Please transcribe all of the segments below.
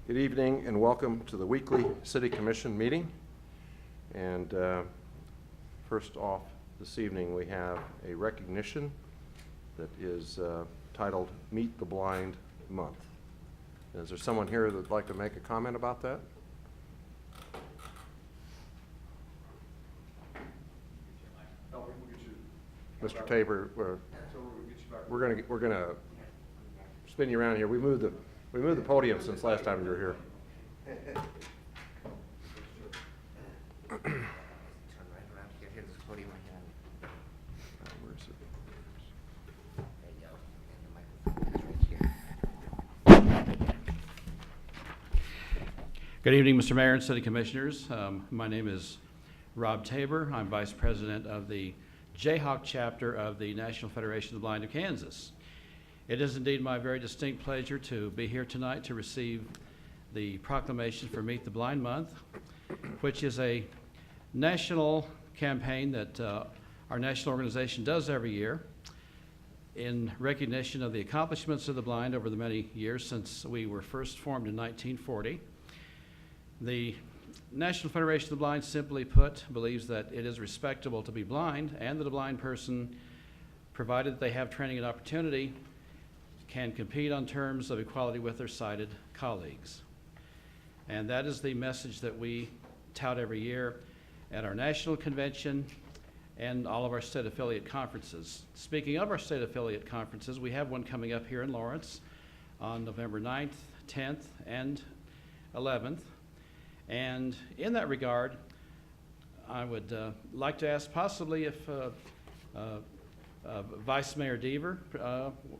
Good evening and welcome to the weekly City Commission meeting. And first off this evening we have a recognition that is titled Meet the Blind Month. Is there someone here that would like to make a comment about that? Mr. Tabor, we're gonna spin you around here. We moved the podium since last time you were here. Turn right around here. Here's the podium again. Where is it? There you go. And the microphone is right here. Good evening, Mr. Mayor and City Commissioners. My name is Rob Tabor. I'm Vice President of the Jayhawk chapter of the National Federation of the Blind of Kansas. It is indeed my very distinct pleasure to be here tonight to receive the proclamation for Meet the Blind Month, which is a national campaign that our national organization does every year in recognition of the accomplishments of the blind over the many years since we were first formed in 1940. The National Federation of the Blind, simply put, believes that it is respectable to be blind and that a blind person, provided that they have training and opportunity, can compete on terms of equality with their sighted colleagues. And that is the message that we tout every year at our national convention and all of our state affiliate conferences. Speaking of our state affiliate conferences, we have one coming up here in Lawrence on November 9th, 10th, and 11th. And in that regard, I would like to ask possibly if Vice Mayor Deaver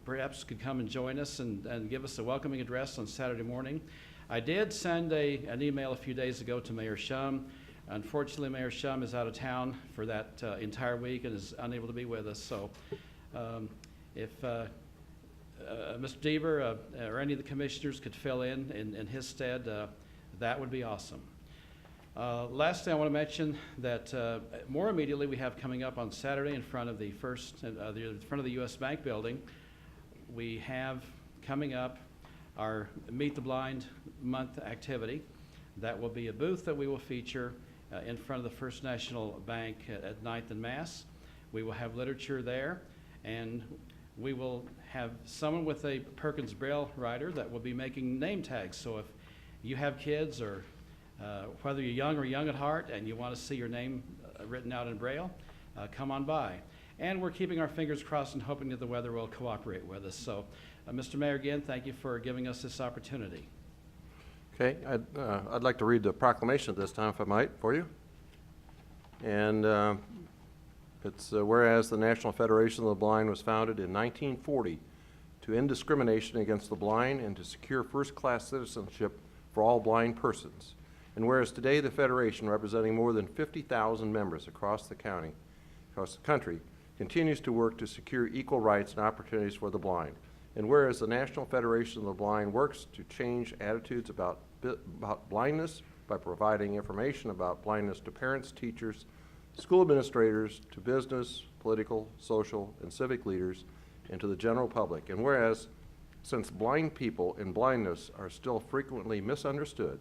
perhaps could come and join us and give us a welcoming address on Saturday morning. I did send an email a few days ago to Mayor Shum. Unfortunately, Mayor Shum is out of town for that entire week and is unable to be with us. So if Mr. Deaver or any of the commissioners could fill in his stead, that would be awesome. Lastly, I want to mention that more immediately we have coming up on Saturday in front of the U.S. Bank building, we have coming up our Meet the Blind Month activity. That will be a booth that we will feature in front of the First National Bank at 9th and Mass. We will have literature there, and we will have someone with a Perkins Braille writer that will be making name tags. So if you have kids, or whether you're young or young at heart and you want to see your name written out in Braille, come on by. And we're keeping our fingers crossed and hoping that the weather will cooperate with us. So, Mr. Mayor, again, thank you for giving us this opportunity. Okay, I'd like to read the proclamation at this time, if I might, for you. And it's whereas the National Federation of the Blind was founded in 1940 to end discrimination against the blind and to secure first-class citizenship for all blind persons. And whereas today the Federation, representing more than 50,000 members across the country, continues to work to secure equal rights and opportunities for the blind. And whereas the National Federation of the Blind works to change attitudes about blindness by providing information about blindness to parents, teachers, school administrators, to business, political, social, and civic leaders, and to the general public. And whereas since blind people and blindness are still frequently misunderstood,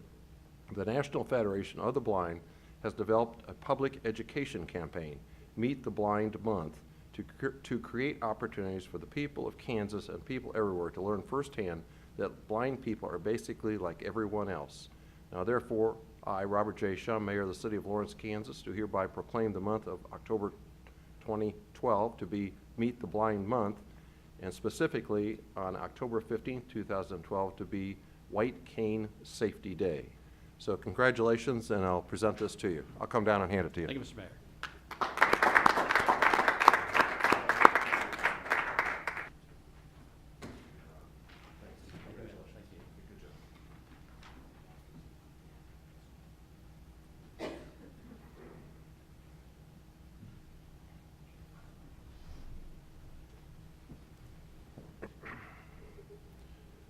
the National Federation of the Blind has developed a public education campaign, Meet the Blind Month, to create opportunities for the people of Kansas and people everywhere to learn firsthand that blind people are basically like everyone else. Now, therefore, I, Robert J. Shum, Mayor of the City of Lawrence, Kansas, do hereby proclaim the month of October 2012 to be Meet the Blind Month, and specifically on October 15, 2012 to be White Cane Safety Day. So congratulations, and I'll present this to you. I'll come down and hand it to you. Thank you, Mr. Mayor.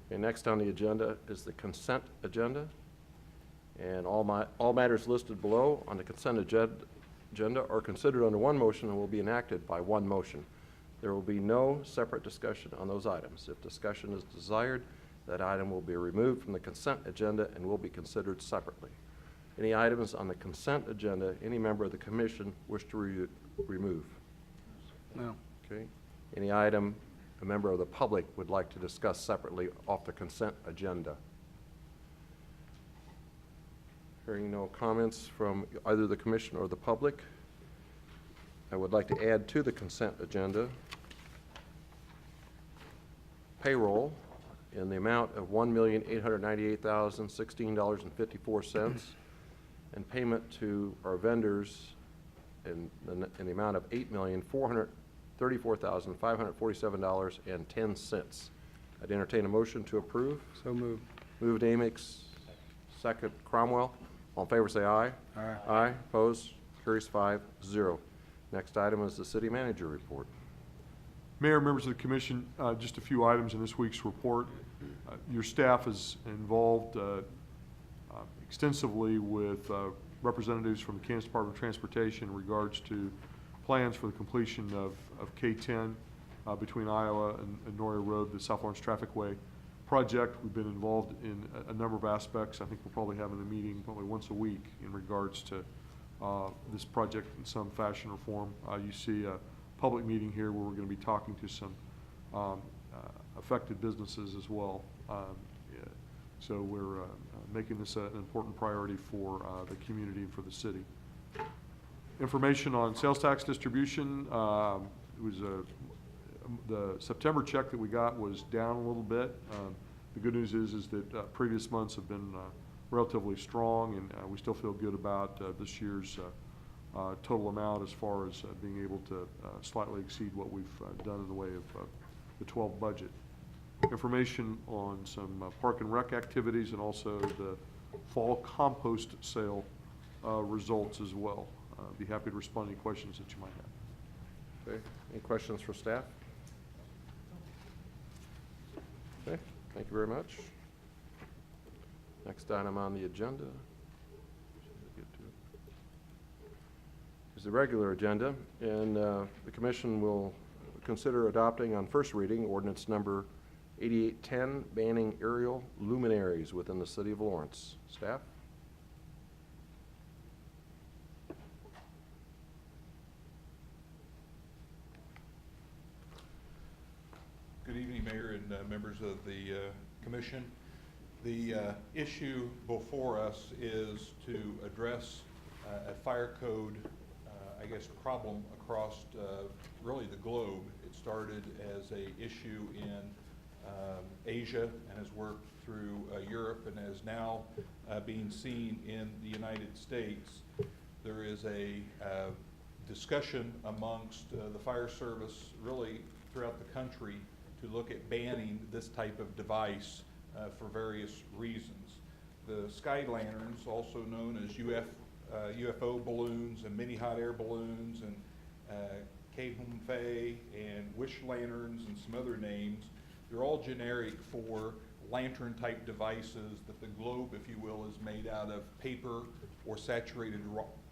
Okay, next on the agenda is the consent agenda. And all matters listed below on the consent agenda are considered under one motion and will be enacted by one motion. There will be no separate discussion on those items. If discussion is desired, that item will be removed from the consent agenda and will be considered separately. Any items on the consent agenda any member of the commission wish to remove? No. Okay. Any item a member of the public would like to discuss separately off the consent agenda? Hearing no comments from either the commission or the public, I would like to add to the consent agenda payroll in the amount of $1,898,016.54 and payment to our vendors in the amount of $8,434,547.10. I'd entertain a motion to approve. So moved. Moved Amix, second Cromwell. All in favor say aye. Aye. Aye, opposed, carries 5-0. Next item is the city manager report. Mayor, members of the commission, just a few items in this week's report. Your staff is involved extensively with representatives from the Kansas Department of Transportation in regards to plans for the completion of K-10 between Iowa and Noria Road, the South Lawrence Trafficway project. We've been involved in a number of aspects. I think we're probably having a meeting probably once a week in regards to this project in some fashion or form. You see a public meeting here where we're going to be talking to some affected businesses as well. So we're making this an important priority for the community and for the city. Information on sales tax distribution. It was the September check that we got was down a little bit. The good news is that previous months have been relatively strong, and we still feel good about this year's total amount as far as being able to slightly exceed what we've done in the way of the 12 budget. Information on some park and rec activities and also the fall compost sale results as well. Be happy to respond to any questions that you might have. Okay, any questions for staff? Okay, thank you very much. Next item on the agenda is the regular agenda, and the commission will consider adopting on first reading ordinance number 8810, banning aerial luminaries within the city of Lawrence. Staff? Good evening, Mayor and members of the Commission. The issue before us is to address a fire code, problem across really the globe. It started as a issue in Asia and has worked through Europe and is now being seen in the United States. There is a discussion amongst the fire service really throughout the country to look at banning this type of device for various reasons. The sky lanterns, also known as UFO balloons and mini hot air balloons and K-Hum-Fe and wish lanterns and some other names, they're all generic for lantern type devices that the globe, if you will, is made out of paper or saturated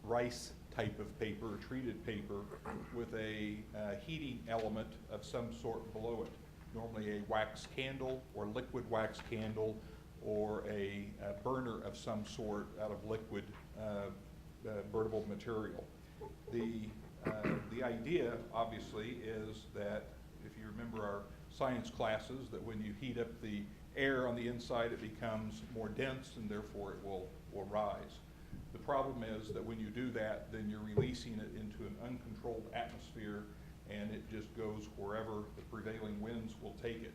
rice type of paper, or treated paper, with a heating element of some sort below it. Normally a wax candle or liquid wax candle or a burner of some sort out of liquid burnable material. The idea, obviously, is that if you remember our science classes, that when you heat up the air on the inside, it becomes more dense and therefore it will rise. The problem is that when you do that, then you're releasing it into an uncontrolled atmosphere and it just goes wherever the prevailing winds will take it.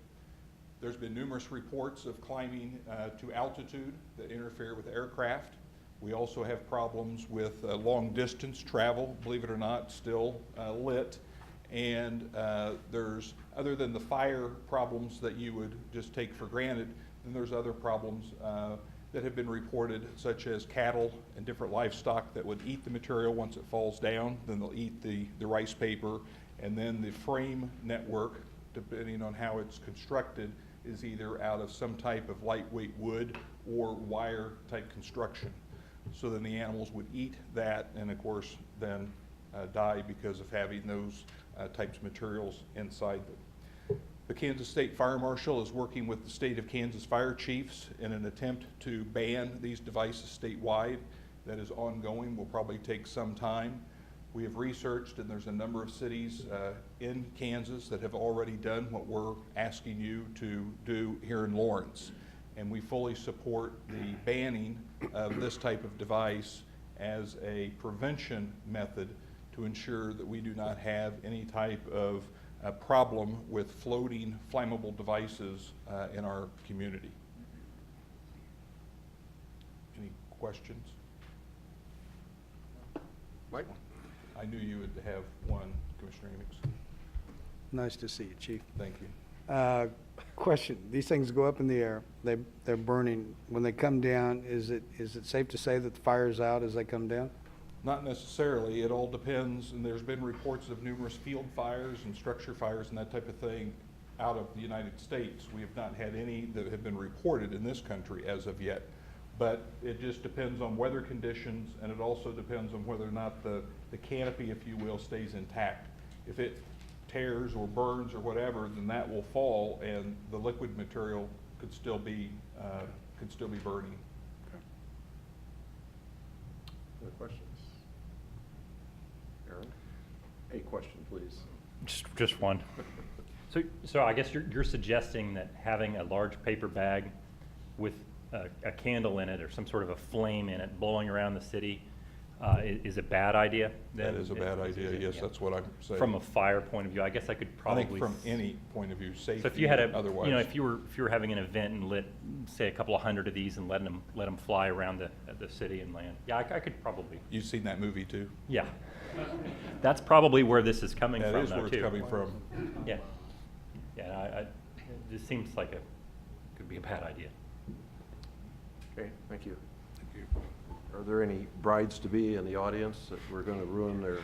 There's been numerous reports of climbing to altitude that interfere with aircraft. We also have problems with long distance travel, believe it or not, still lit. And there's, other than the fire problems that you would just take for granted, then there's other problems that have been reported, such as cattle and different livestock that would eat the material once it falls down. Then they'll eat the rice paper. And then the frame network, depending on how it's constructed, is either out of some type of lightweight wood or wire type construction. So then the animals would eat that and of course then die because of having those types of materials inside them. The Kansas State Fire Marshal is working with the state of Kansas fire chiefs in an attempt to ban these devices statewide. That is ongoing, will probably take some time. We have researched, and there's a number of cities in Kansas that have already done what we're asking you to do here in Lawrence. And we fully support the banning of this type of device as a prevention method to ensure that we do not have any type of problem with floating flammable devices in our community. Any questions? Mike? I knew you would have one, Commissioner Amix. Nice to see you, Chief. Thank you. Question, these things go up in the air, they're burning. When they come down, is it safe to say that the fire's out as they come down? Not necessarily. It all depends, and there's been reports of numerous field fires and structure fires and that type of thing out of the United States. We have not had any that have been reported in this country as of yet. But it just depends on weather conditions, and it also depends on whether or not the canopy, if you will, stays intact. If it tears or burns or whatever, then that will fall, and the liquid material could still be burning. Other questions? Aaron? A question, please. Just one. So I guess you're suggesting that having a large paper bag with a candle in it or some sort of a flame in it blowing around the city is a bad idea? That is a bad idea, yes, Yeah. that's what I'm saying. From a fire point of view, I guess I could I probably. think from any point of view, safety So if you had and otherwise. if you were having an event and lit, say, a couple of hundred of these and let them fly around the city and land, yeah, I could probably, You've seen that movie too? yeah. That's probably where this is coming That from, is though, where it's too. coming from. Yeah, yeah, it just seems like could be a bad idea. Okay, thank you. Are there any brides-to-be in the audience that we're going to ruin their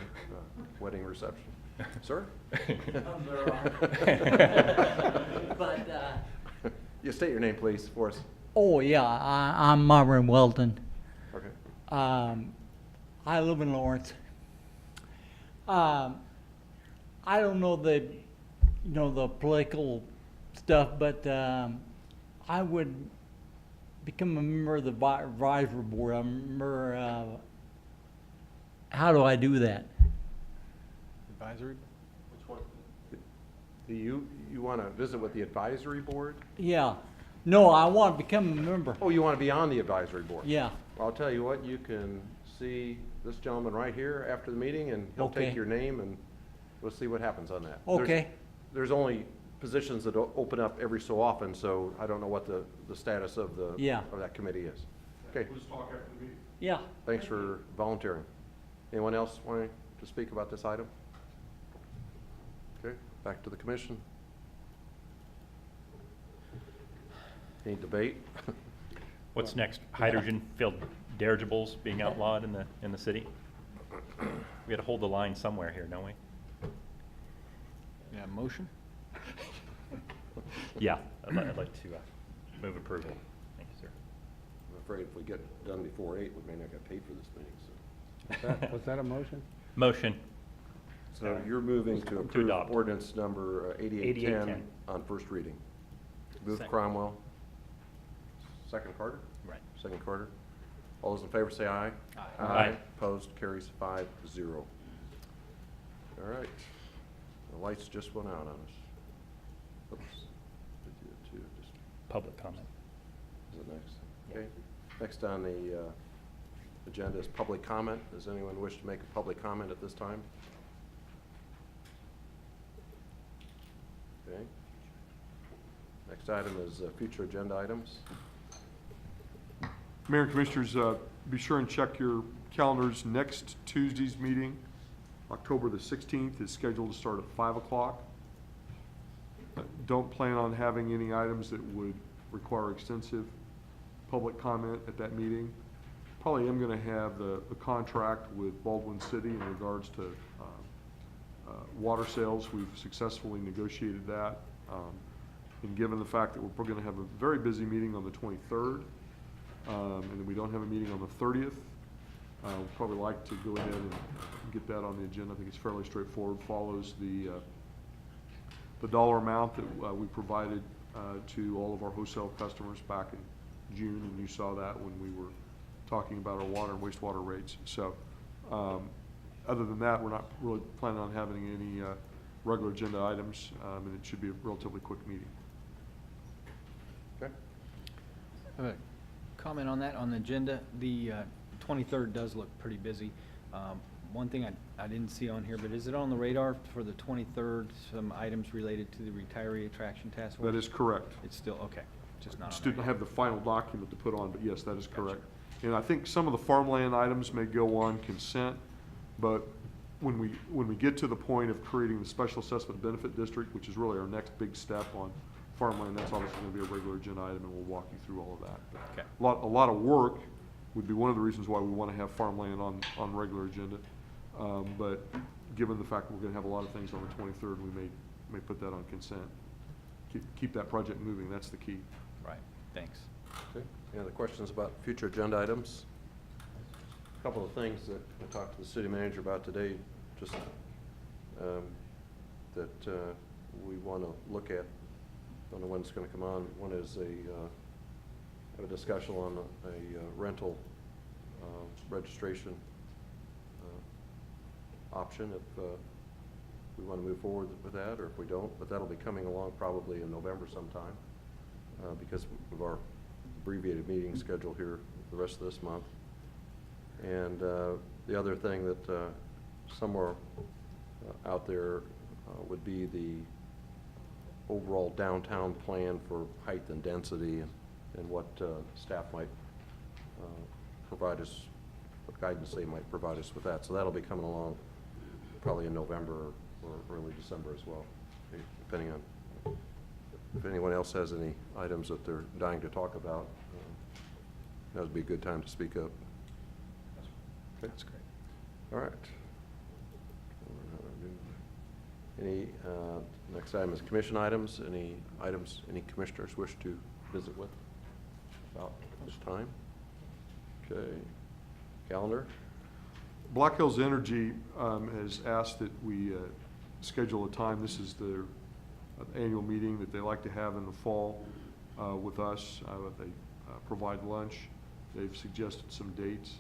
wedding reception? Sir? But, You state your name, please, for us. oh yeah, I'm Marvin Weldon. Okay. I live in Lawrence. I don't know the political stuff, but I would become a member of the advisory board. I remember, how do I do that? Advisory? Which one? Do you want to visit with the advisory board? Yeah. No, I want to become a member. Oh, you want to be on the advisory board? Yeah. Well, I'll tell you what, you can see this gentleman right here after the meeting, and he'll Okay. take your name, and we'll see what happens on that. Okay. There's only positions that open up every so often, so I don't know what the status of Yeah. of that committee is. Okay, Let's talk after the meeting. Yeah. thanks for volunteering. Anyone else wanting to speak about this item? Okay, back to the commission. Any debate? What's next? Hydrogen-filled dirigibles being outlawed in the city? We got to hold the line somewhere here, don't we? Yeah, motion? Yeah, I'd like to move approval. Thank you, sir. I'm afraid if we get done before 8, we may not get paid for this meeting, so. Was that a motion? Motion. So you're moving to approve adopt. ordinance number 8810 8810. on first reading. Move Second. Cromwell. Second Carter? Right. Second Carter. All those in favor say aye. Aye. Opposed, carries 5-0. All right. The lights just went out on us. Oops. Did you too? Just, Public comment. is it next? Okay. Next on the agenda is public comment. Does anyone wish to make a public comment at this time? Okay. Next item is future agenda items. Mayor and Commissioners, be sure and check your calendars. Next Tuesday's meeting, October the 16th, is scheduled to start at 5 o'clock. Don't plan on having any items that would require extensive public comment at that meeting. Probably am going to have the contract with Baldwin City in regards to water sales. We've successfully negotiated that. And given the fact that we're probably going to have a very busy meeting on the 23rd, and then we don't have a meeting on the 30th, we'd probably like to go ahead and get that on the agenda. I think it's fairly straightforward, follows the the dollar amount that we provided to all of our wholesale customers back in June, and you saw that when we were talking about our water and wastewater rates. So other than that, we're not really planning on having any regular agenda items, and it should be a relatively quick meeting. Okay. I have a comment on that, on the agenda. The 23rd does look pretty busy. One thing I didn't see on here, but is it on the radar for the 23rd, some items related to the retiree attraction task force? That is correct. It's still, okay, just not Just on didn't there. have the final document to put on, but yes, that is correct. And I think some of the farmland items may go on consent, but when we get to the point of creating the special assessment benefit district, which is really our next big step on farmland, that's obviously gonna be a regular agenda item, and we'll walk you through all of that. But Okay. a lot of work would be one of the reasons why we wanna have farmland on regular agenda. But given the fact that we're gonna have a lot of things on the 23rd, we may put that on consent. Keep that project moving, that's the key. Right, thanks. Okay. Any other questions about future agenda items? A couple of things that I talked to the city manager about today, just that we want to look at. Don't know when it's going to come on. One is have a discussion on a rental registration option if we want to move forward with that, or if we don't. But that'll be coming along probably in November sometime because of our abbreviated meeting schedule here the rest of this month. And the other thing that somewhere out there would be the overall downtown plan for height and density and what staff might provide us, what guidance they might provide us with that. So that'll be coming along probably in November or early December as well, depending on if anyone else has any items that they're dying to talk about. That would be a good time to speak up. Okay. That's great. All right. Any, next item is commission items. Any items any commissioners wish to visit with about this time? Okay. Calendar? Black Hills Energy has asked that we schedule a time. This is their annual meeting that they like to have in the fall with us. They provide lunch. They've suggested some dates.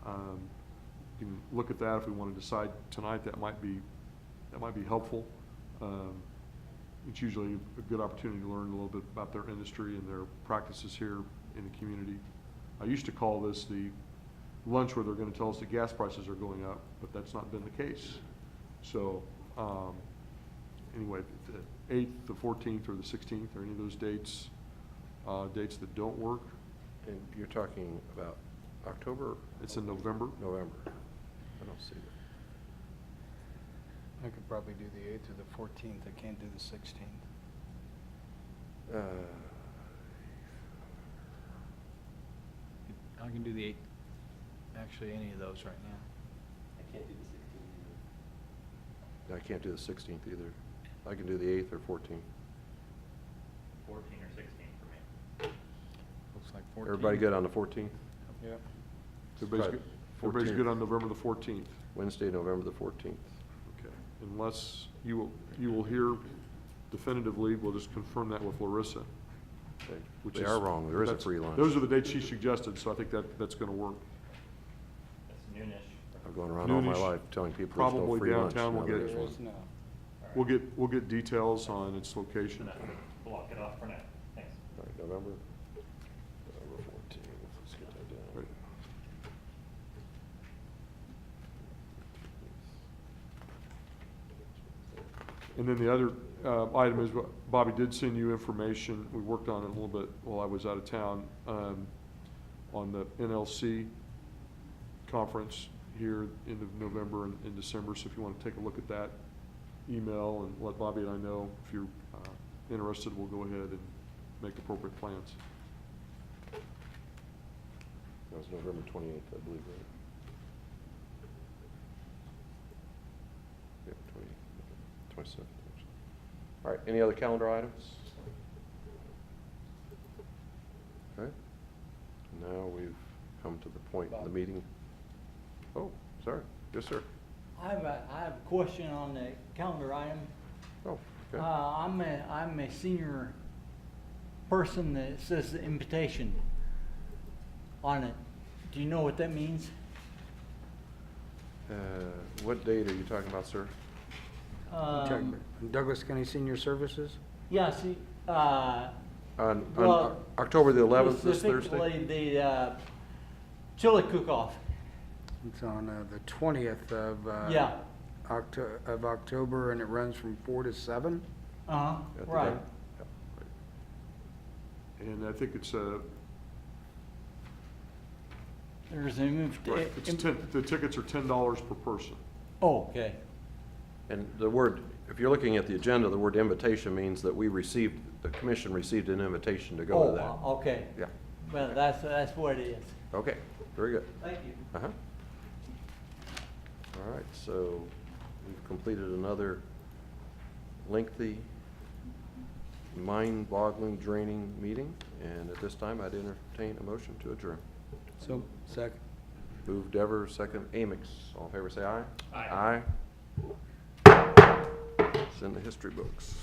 You can look at that if we want to decide tonight. That might be helpful. It's usually a good opportunity to learn a little bit about their industry and their practices here in the community. I used to call this the lunch where they're going to tell us that gas prices are going up, but that's not been the case. So anyway, the 8th, the 14th, or the 16th, or any of those dates that don't work. And you're talking about October? It's in November. November. I don't see that. I could probably do the 8th or the 14th. I can't do the 16th. I can do the 8th, actually any of those right now. I can't do the 16th either. I can do the 8th or 14th. 14 or 16 for me. Looks like 14. Everybody good on the 14th? Yep. Everybody's good on November the 14th. Wednesday, November the 14th. Okay. Unless you will hear definitively, we'll just confirm that with Larissa. Okay. Which They is- are wrong. There is a that's- free lunch. Those are the dates she suggested, so I think that's going to work. That's noonish. I've gone around all my Noonish, life telling people there's no probably free lunch. downtown, Now we'll there get- is There one. is no. We'll get details on its location. Block it off for now. Thanks. All right, November 14th. Let's get that down. Right. And then the other item is, Bobby did send you information. We worked on it a little bit while I was out of town on the NLC conference here end of November and in December. So if you want to take a look at that, email and let Bobby and I know. If you're interested, we'll go ahead and make appropriate plans. That was November 28th, I believe, right? Yep, 27th. All right, any other calendar items? Okay. Now we've come to the point in the meeting. Oh, sorry. Yes, sir. I have a question on the calendar item. Oh, Okay. I'm a senior person that says the invitation on it. Do you know what that means? What date are you talking about, sir? Douglas County Senior Services? Yeah, see, On well, October the 11th, this Thursday? specifically the chili cook-off. It's on the 20th of, Yeah. of October, and it runs from 4 to 7? Uh-huh, At the right. dam. And I think it's, There's an right, it's the tickets are $10 per person. Oh, okay. And the word, if you're looking at the agenda, the word invitation means that the commission received an invitation to go to that. Oh, okay. Yeah, Well, that's what it is. okay, very good. Thank you. Uh-huh. All right, so we've completed another lengthy, mind-boggling, draining meeting, and at this time, I'd entertain a motion to adjourn. So, second. Move Devers, second Amix. All in favor, say aye. Aye. Aye. It's in the history books.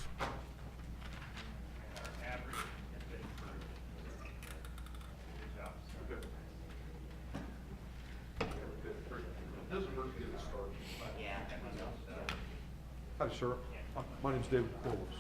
Hi, sir. My name's David Phillips.